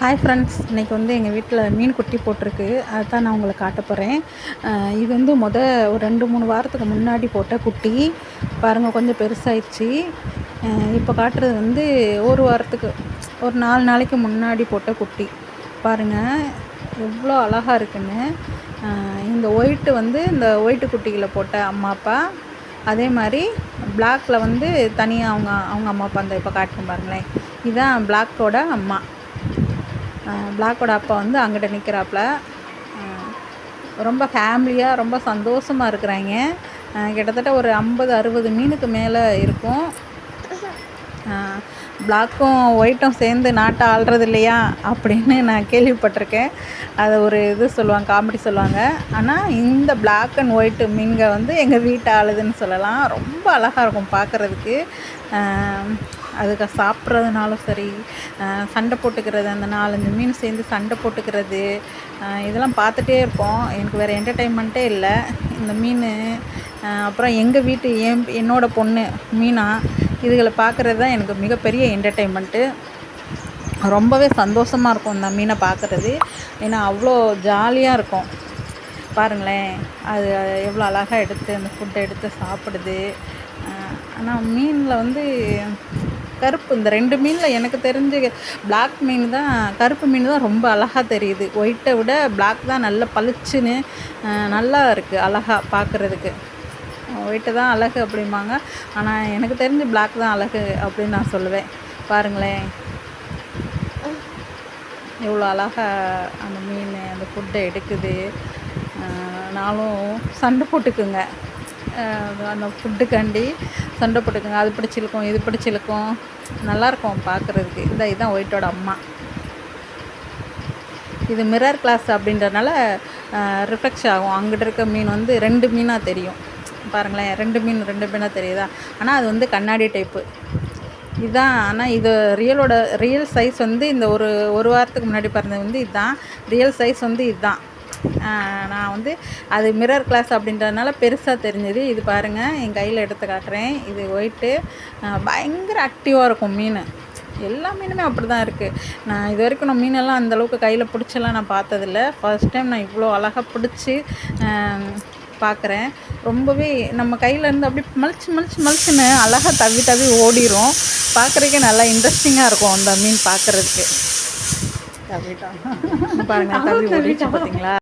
Hi friends, இன்றைக்கி வந்து எங்கள் வீட்டில் மீன் குட்டி போட்டிருக்கு. அதுதான் நான் உங்களுக்கு காட்ட போகிறேன். இது வந்து ஒரு 2-3 வாரத்துக்கு முன்னாடி போட்ட குட்டி. பாருங்கள், கொஞ்சம் பெருசாயிடுச்சு. இப்போ காட்டுறது வந்து ஒரு வாரத்துக்கு ஒரு 4 நாளைக்கு முன்னாடி போட்ட குட்டி. பாருங்கள் எவ்வளோ அழகாக இருக்குன்னு. இந்த ஒயிட்டு வந்து இந்த ஒயிட்டு குட்டிகளை போட்ட அம்மா அப்பா. அதே மாதிரி பிளாக்கில் வந்து தனியாக அவங்க அம்மா அப்பா. அந்த இப்போ காட்டுன்னு பாருங்களேன், இதுதான் பிளாக்கோட அம்மா. பிளாக்கோட அப்பா வந்து அங்கிட்ட நிற்கிறாப்புல. ரொம்ப ஃபேமிலியாக ரொம்ப சந்தோஷமாக இருக்கிறாங்க. கிட்டத்தட்ட ஒரு 50-60 மீனுக்கு மேலே இருக்கும். பிளாக்கும் ஒயிட்டும் சேர்ந்து நாட்டை ஆள்றது இல்லையா அப்படின்னு நான் கேள்விப்பட்டிருக்கேன். அதை ஒரு இது சொல்லுவாங்க, காமெடி சொல்லுவாங்க. ஆனால் இந்த பிளாக் அண்ட் ஒயிட்டு மீன்க வந்து எங்கள் வீட்டை ஆளுதுன்னு சொல்லலாம். ரொம்ப அழகாக இருக்கும் பார்க்குறதுக்கு. அதுக்கு சாப்பிட்றதுனாலும் சரி, சண்டை போட்டுக்கிறது, அந்த 4-5 மீன் சேர்ந்து சண்டை போட்டுக்கிறது, இதெல்லாம் பார்த்துட்டே இருப்போம். எனக்கு வேறு என்டர்டெயின்மெண்ட்டே இல்லை. இந்த மீன் அப்புறம் எங்கள் வீட்டு என்னோடய பொண்ணு மீனா, இதுகளை பார்க்குறது தான் எனக்கு மிகப்பெரிய என்டர்டெயின்மெண்ட்டு. ரொம்பவே சந்தோஷமாக இருக்கும் இந்த மீனை பார்க்குறது. ஏன்னா அவ்வளோ ஜாலியாக இருக்கும். பாருங்களேன், அது எவ்வளோ அழகாக எடுத்து அந்த ஃபுட்டை எடுத்து சாப்பிடுது. ஆனால் மீனில் வந்து கருப்பு, இந்த 2 மீனில் எனக்கு தெரிஞ்சு பிளாக் மீன் தான், கருப்பு மீன் தான் ரொம்ப அழகாக தெரியுது. ஒயிட்டை விட பிளாக் தான் நல்லா பளிச்சுன்னு நல்லா இருக்குது அழகாக பார்க்குறதுக்கு. ஒயிட்டு தான் அழகு அப்படிம்பாங்க, ஆனால் எனக்கு தெரிஞ்சு பிளாக் தான் அழகு அப்படின்னு நான் சொல்லுவேன். பாருங்களேன் எவ்வளோ அழகாக அந்த மீன் அந்த ஃபுட்டை எடுக்குது. நானும் சண்டை போட்டுக்குங்க, அந்த ஃபுட்டுக்காண்டி சண்டை போட்டுக்குங்க. அது பிடிச்சிருக்கும், இது பிடிச்சிருக்கும், நல்லாயிருக்கும் பார்க்குறதுக்கு. இதுதான் ஒயிட்டோட அம்மா. இது மிரர் கிளாஸ் அப்படின்றதுனால ரிஃப்ளெக்ஷ் ஆகும். அங்கிட்ட இருக்க மீன் வந்து 2 மீனாக தெரியும். பாருங்களேன், 2 மீனாக தெரியுதா? ஆனால் அது வந்து கண்ணாடி டைப்பு இதுதான். ஆனால் இது ரியல் சைஸ் வந்து இந்த ஒரு வாரத்துக்கு முன்னாடி பிறந்தது வந்து இதுதான் ரியல் சைஸ் வந்து இதுதான். நான் வந்து அது மிரர் கிளாஸ் அப்படின்றதுனால பெருசாக தெரிஞ்சது. இது பாருங்கள், என் கையில் எடுத்து காட்டுறேன். இது ஒயிட்டு பயங்கர ஆக்டிவாக இருக்கும் மீன். எல்லா மீனுமே அப்படி தான் இருக்குது. நான் இது வரைக்கும் நான் மீனெல்லாம் அந்தளவுக்கு கையில் பிடிச்செல்லாம் நான் பார்த்ததில்ல. ஃபர்ஸ்ட் டைம் நான் இவ்வளோ அழகாக பிடிச்சி பார்க்குறேன். ரொம்பவே நம்ம கையிலேருந்து அப்படி மலிச்சுன்னு அழகாக தவி ஓடிடும். பார்க்குறதுக்கே நல்லா இன்ட்ரெஸ்டிங்காக இருக்கும் அந்த மீன் பார்க்குறதுக்கு. பாருங்கள், தவி ஓடிச்சு பார்த்தீங்களா?